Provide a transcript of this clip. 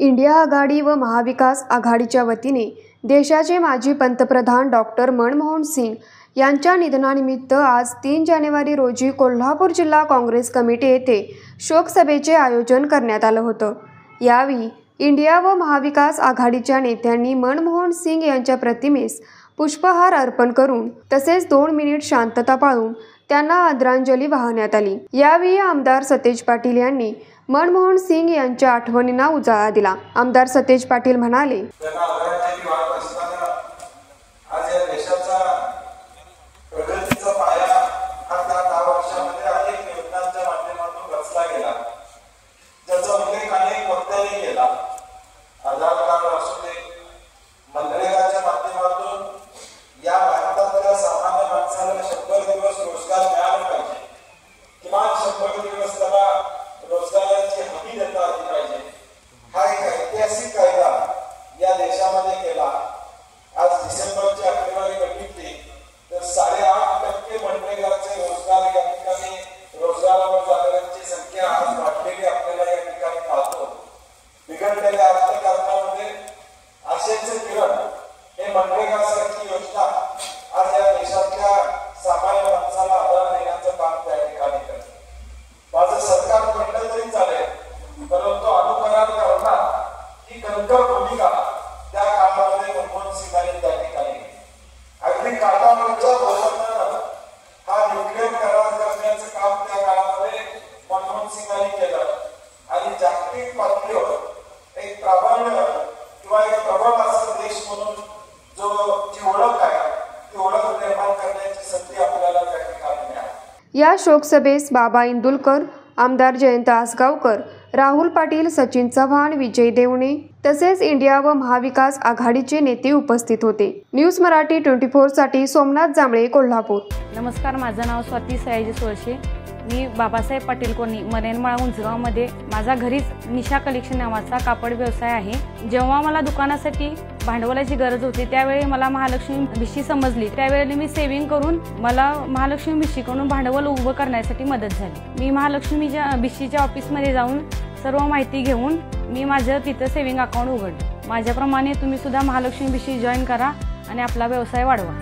India आघाडी व महाविकास आघाडीच्या वतीने देशाचे माजी पंतप्रधान डॉक्टर मनमोहन सिंग यांच्या निधनानिमित्त आज 3 जानेवारी रोजी कोल्हापूर जिल्हा काँग्रेस कमिटी येथे शोकसभेचे आयोजन करण्यात आलं होतं। यावेळी इंडिया व महाविकास आघाडीच्या नेत्यांनी मनमोहन सिंग यांच्या प्रतिमेस पुष्पहार अर्पण करून तसेच 2 मिनिट शांतता पाळून त्यांना आदरांजली वाहण्यात आली। यावेळी आमदार सतेज पाटील यांनी मनमोहन सिंग यांच्या आठवणींना उजाळा दिला। आमदार सतेज पाटील म्हणाले, आज डिसेंबरची आकडेवारी बघितली तर 8.5% मनरेगाचे रोजगार या ठिकाणी रोजगारावर जाणाऱ्यांची संख्या आज वाढलेली आपल्याला या ठिकाणी पाहतो। बिघडलेल्या अर्थकारणामध्ये आशेचे किरण हे मनरेगासारखी योजना आज या देशातल्या सामान्य माणसाला आधार देण्याचं काम त्या ठिकाणी करते। माझं सरकार म्हटलं तरी चालेल, परंतु अनुकरण करणार ही कणखर भूमिका त्या काळामध्ये मनमोहन सिंगांनी त्या ठिकाणी अगदी काटावरच्या धोरणानं हा न्यूक्लिअर करार करण्याचं काम त्या काळामध्ये मनमोहन सिंगांनी केलं आणि जागतिक पातळीवर एक प्राबल्य किंवा एक प्रबळ असा देश म्हणून जी ओळख आहे ती ओळख निर्माण करण्याची संधी आपल्याला त्या ठिकाणी मिळाली। या शोकसभेस बाबा इंदुलकर, आमदार जयंत आसगावकर, राहुल पाटील, सचिन चव्हाण, विजय देवणे तसेच इंडिया व महाविकास आघाडीचे नेते उपस्थित होते। न्यूज मराठी 24 साठी सोमनाथ जांभळे, कोल्हापूर। नमस्कार, माझं नाव स्वाती सयाजी सोळशे। मी बाबासाहेब पाटील कॉलनी मनेनमाळ उंचगावमध्ये माझा घरीच निशा कलेक्शन नावाचा कापड व्यवसाय आहे। जेव्हा मला दुकानासाठी भांडवलाची गरज होती त्यावेळी मला महालक्ष्मी भिशी समजली। त्यावेळी मी सेव्हिंग करून मला महालक्ष्मी भिशीकडून भांडवल उभं करण्यासाठी मदत झाली। मी महालक्ष्मीच्या भिशीच्या ऑफिसमध्ये जाऊन सर्व माहिती घेऊन मी माझं तिथं सेव्हिंग अकाउंट उघडलं। माझ्याप्रमाणे तुम्ही सुद्धा महालक्ष्मी भिशी जॉईन करा आणि आपला व्यवसाय वाढवा।